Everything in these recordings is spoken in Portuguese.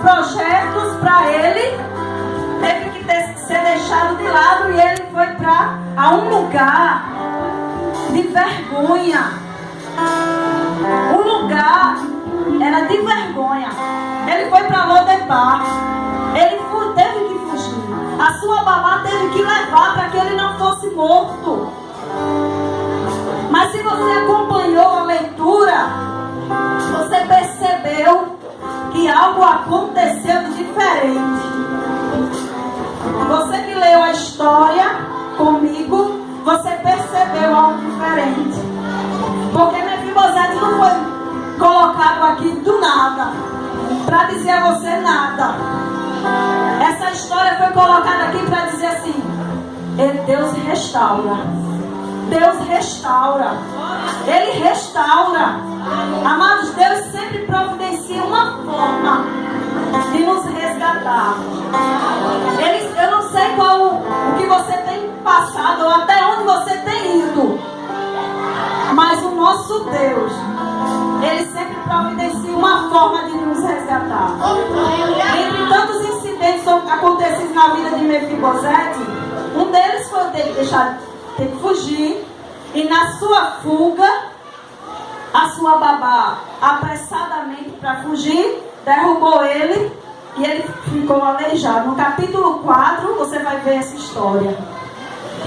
projetos para ele teve que ser deixado de lado e ele foi para um lugar de vergonha. O lugar era de vergonha. Ele foi para Lodebar. Ele teve que fugir. A sua babá teve que levar para que ele não fosse morto. Mas se você acompanhou a leitura, você percebeu que algo aconteceu de diferente. Você que leu a história comigo, você percebeu algo diferente. Porque Mefibosete não foi colocado aqui do nada, para dizer a você nada. Essa história foi colocada aqui para dizer assim: Deus restaura. Deus restaura. Ele restaura. Amados, Deus sempre providencia uma forma de nos resgatar. Eu não sei qual o que você tem passado ou até onde você tem ido, mas o nosso Deus, Ele sempre providencia uma forma de nos resgatar. Entre tantos incidentes acontecidos na vida de Mefibosete, um deles foi o dele ter que fugir, e na sua fuga, a sua babá, apressadamente para fugir, derrubou ele e ele ficou aleijado. No capítulo 4, você vai ver essa história.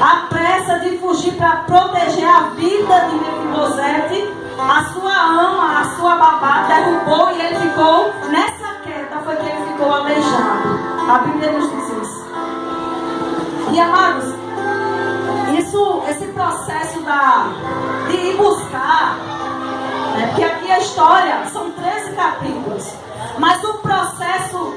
A pressa de fugir para proteger a vida de Mefibosete, a sua ama, a sua babá, derrubou e ele ficou, nessa queda foi que ele ficou aleijado. A Bíblia nos diz isso. E amados, esse processo de ir buscar, porque aqui a história são 13 capítulos, mas o processo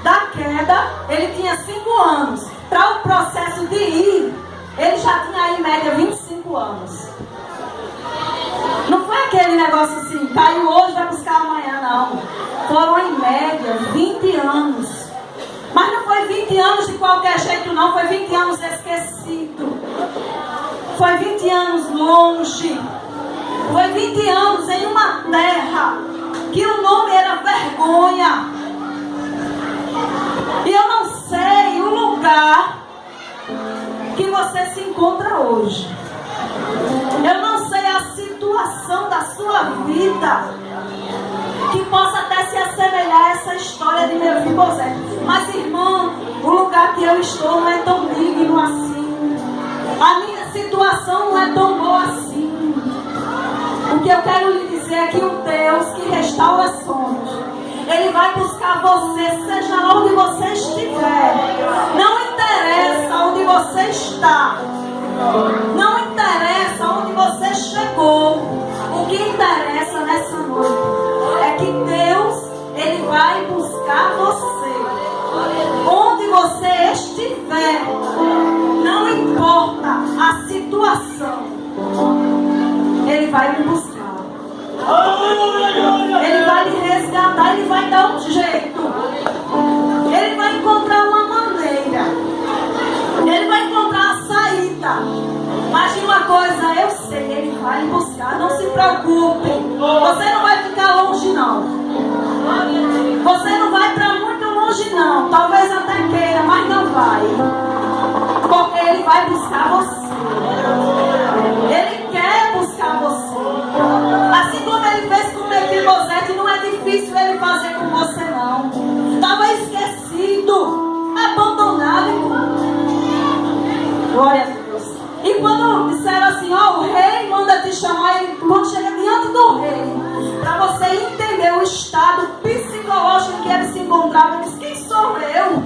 da queda, ele tinha 5 anos. Para o processo de ir, ele já tinha aí em média 25 anos. Não foi aquele negócio assim, caiu hoje, vai buscar amanhã, não. Foram em média 20 anos. Mas não foi 20 anos de qualquer jeito, não. Foi 20 anos esquecido. Foi 20 anos longe. Foi 20 anos em uma terra que o nome era vergonha. E eu não sei o lugar que você se encontra hoje. Eu não sei a situação da sua vida que possa até se assemelhar a essa história de Mefibosete. Mas, irmão, o lugar que eu estou não é tão digno assim. A minha situação não é tão boa assim. O que eu quero lhe dizer é que o Deus que restaura sonhos, Ele vai buscar você, seja lá onde você estiver. Não interessa onde você está. Não interessa onde você chegou. O que interessa nessa noite é que Deus, Ele vai buscar você. Onde você estiver, não importa a situação, Ele vai me buscar. Ele vai lhe resgatar, Ele vai dar um jeito. Ele vai encontrar uma maneira. Ele vai encontrar a saída. Mas de uma coisa eu sei, Ele vai lhe buscar. Não se preocupe. Você não vai ficar longe, não. Você não vai para muito longe, não. Talvez até queira, mas não vai. Porque Ele vai buscar você. Ele quer buscar você. Assim como Ele fez com Mefibosete, não é difícil Ele fazer com você, não. Estava esquecido, abandonado. Glória a Deus. E quando disseram assim, ó, o rei manda te chamar, ele, quando chega diante do rei, para você entender o estado psicológico que ele se encontrava, ele disse, quem sou eu?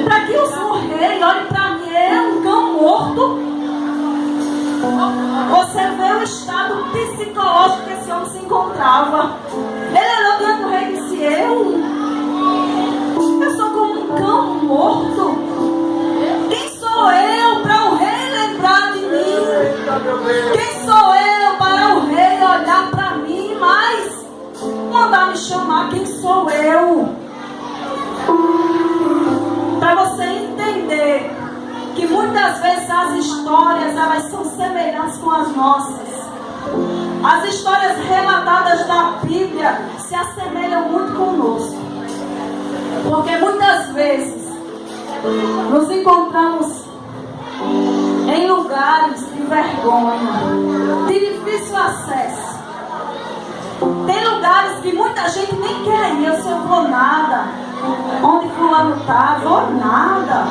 Para que o rei olhe para mim, é um cão morto? Você vê o estado psicológico que esse homem se encontrava. Ele olhou diante do rei e disse, eu sou como um cão morto? Quem sou eu para o rei lembrar de mim? Quem sou eu para o rei olhar para mim, mas mandar me chamar? Quem sou eu? Para você entender que muitas vezes as histórias, elas são semelhantes com as nossas. As histórias relatadas da Bíblia se assemelham muito conosco. Porque muitas vezes nos encontramos em lugares de vergonha, de difícil acesso. Tem lugares que muita gente nem quer ir. Eu vou nada. Onde fulano está, vou nada.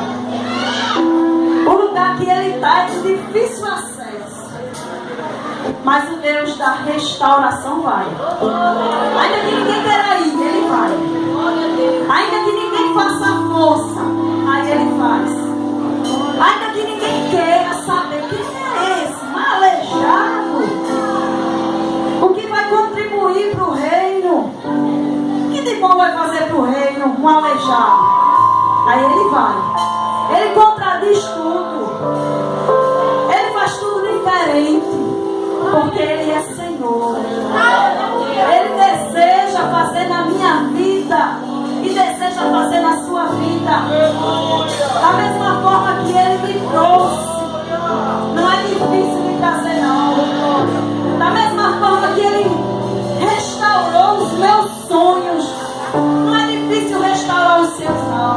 O lugar que ele está é de difícil acesso. Mas o Deus da restauração vai. Ainda que ninguém queira ir, ele vai. Ainda que ninguém faça força, aí ele faz. Ainda que ninguém queira saber quem é esse, um aleijado, o que vai contribuir para o reino, o que de bom vai fazer para o reino, um aleijado. Aí ele vai. Ele contradiz tudo. Ele faz tudo diferente. Porque Ele é Senhor. Ele deseja fazer na minha vida e deseja fazer na sua vida. Da mesma forma que Ele me trouxe. Não é difícil me trazer, não. Da mesma forma que Ele restaurou os meus sonhos. Não é difícil restaurar os seus, não.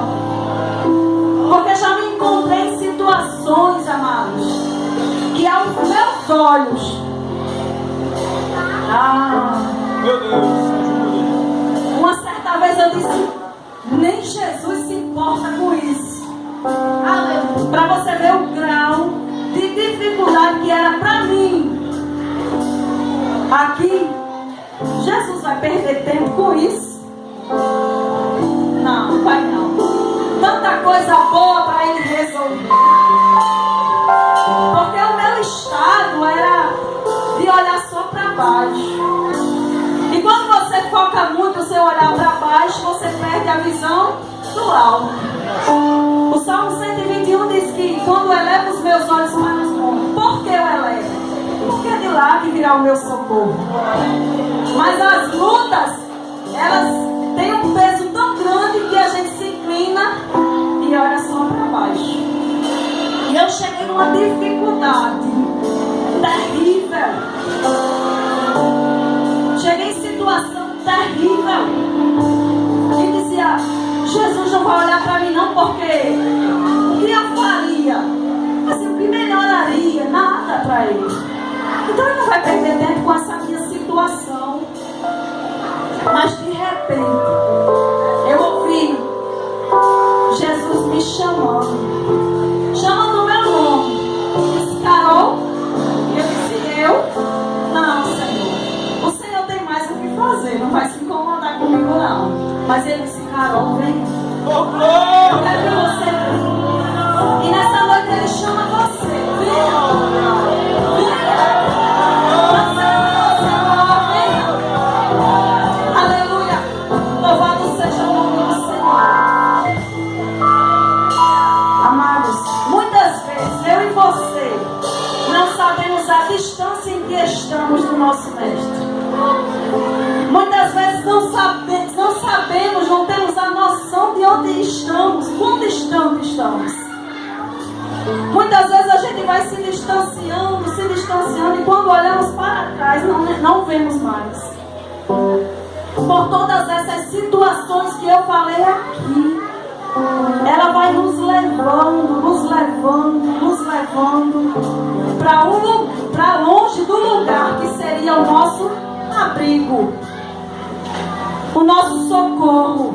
Porque já me encontrei em situações, amados, que aos meus olhos, meu Deus, uma certa vez eu disse, nem Jesus se importa com isso. Para você ver o grau de dificuldade que era para mim. Aqui, Jesus vai perder tempo com isso? Não, vai não. Tanta coisa boa para Ele resolver. Porque o meu estado era de olhar só para baixo. E quando você foca muito o seu olhar para baixo, você perde a visão do alto. O Salmo 121 diz que quando eu elevo os meus olhos para os montes, por que eu elevo? Porque é de lá que virá o meu socorro. Mas as lutas, elas têm um peso tão grande que a gente se inclina e olha só para baixo. E eu cheguei numa dificuldade terrível. Cheguei em situação terrível. E dizia, Jesus não vai olhar para mim não, porque o que eu faria? Assim, o que melhoraria? Nada para Ele. Então Ele não vai perder tempo com essa minha situação. Mas de repente, eu ouvi Jesus me chamando. Chamando o meu nome. Disse, Carol. E eu disse, eu? Não, Senhor. O Senhor tem mais o que fazer. Não vai se incomodar comigo, não. Mas Ele disse, Carol, vem. Eu quero que você venha. E nessa noite Ele chama você. Venha. Venha. Aleluia. Louvado seja o nome do Senhor. Amados, muitas vezes eu e você não sabemos a distância em que estamos do nosso Mestre. Muitas vezes não sabemos, não temos a noção de onde estamos, quão distante estamos. Muitas vezes a gente vai se distanciando, e quando olhamos para trás não vemos mais. Por todas essas situações que eu falei aqui, ela vai nos levando para longe do lugar que seria o nosso abrigo, o nosso socorro.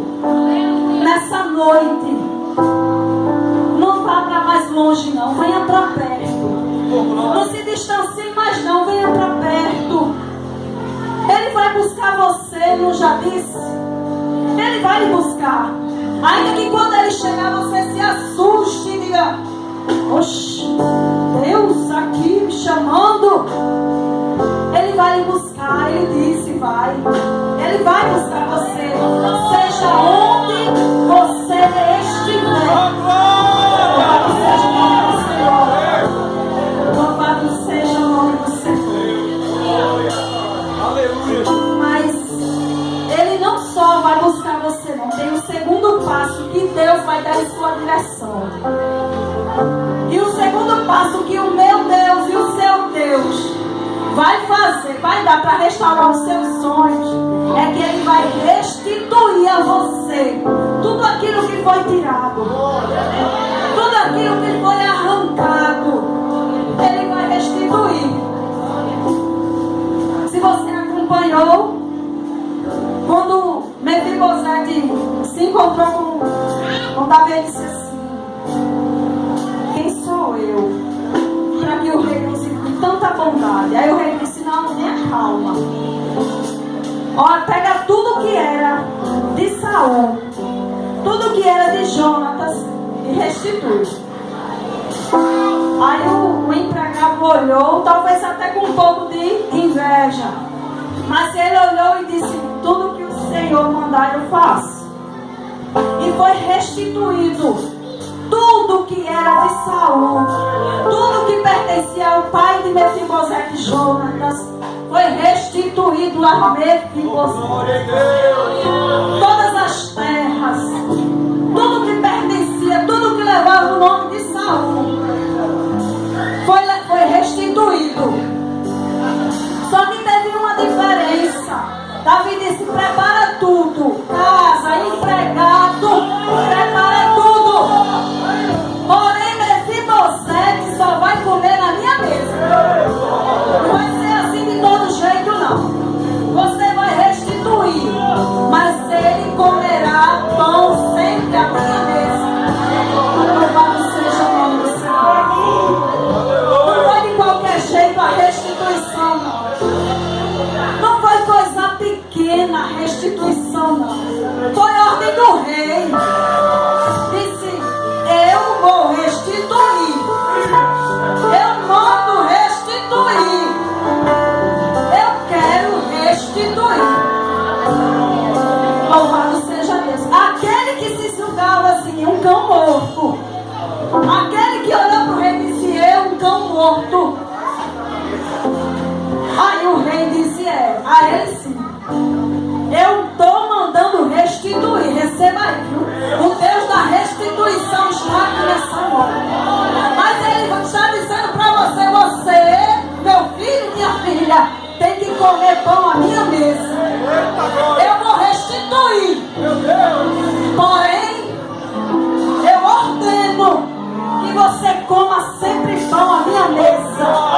Nessa noite, não vá para mais longe não, venha para perto. Não se distancie mais não, venha para perto. Ele vai buscar você, não já disse? Ele vai lhe buscar. Ainda que quando Ele chegar você se assuste e diga, oxe, Deus aqui me chamando. Ele vai lhe buscar, Ele disse, vai. Ele vai buscar você, seja onde você estiver. Louvado seja o nome do Senhor. Louvado seja o nome do Senhor. Aleluia. Mas Ele não só vai buscar você, não. Tem o segundo passo que Deus vai dar em sua direção. E o segundo passo que o meu Deus e o seu Deus vai fazer vai dar para restaurar os seus sonhos é que Ele vai restituir a você tudo aquilo que foi tirado, tudo aquilo que foi arrancado. Ele vai restituir. Se você acompanhou, quando Mefibosete se encontrou com Davi, ele disse assim: quem sou eu para que o rei nos envie tanta bondade? Aí o rei disse: não, tenha calma. Olha, pega tudo que era de Saul, tudo que era de Jonatas e restitui. Aí o empregado olhou, talvez até com um pouco de inveja, mas ele olhou e disse: tudo que o Senhor mandar eu faço. E foi restituído tudo que era de Saul, tudo que pertencia ao pai de Mefibosete, Jonatas, foi restituído a Mefibosete. Todas as terras, tudo que pertencia, tudo que levava o nome de Saul, foi restituído. Só que teve uma diferença. Davi disse: prepara tudo, casa, empregado, prepara tudo. Porém, Mefibosete só vai comer na minha mesa. Não vai ser assim de todo jeito, não. Você vai restituir, mas ele comerá pão sempre à minha mesa. Louvado seja o nome do Senhor. Não foi de qualquer jeito a restituição, não. Não foi coisa pequena a restituição, não. Foi ordem do rei. Disse: eu vou restituir. Eu mando restituir. Eu quero restituir. Louvado seja Deus. Aquele que se julgava assim, um cão morto. Aquele que olhou para o rei e disse: eu, um cão morto. Aí o rei disse: a ele sim. Eu estou mandando restituir. Receba aí, viu? O Deus da restituição está aqui nessa noite. Mas ele está dizendo para você, meu filho, minha filha, tem que comer pão à minha mesa. Eu vou restituir. Porém, eu ordeno que você coma sempre pão à minha mesa.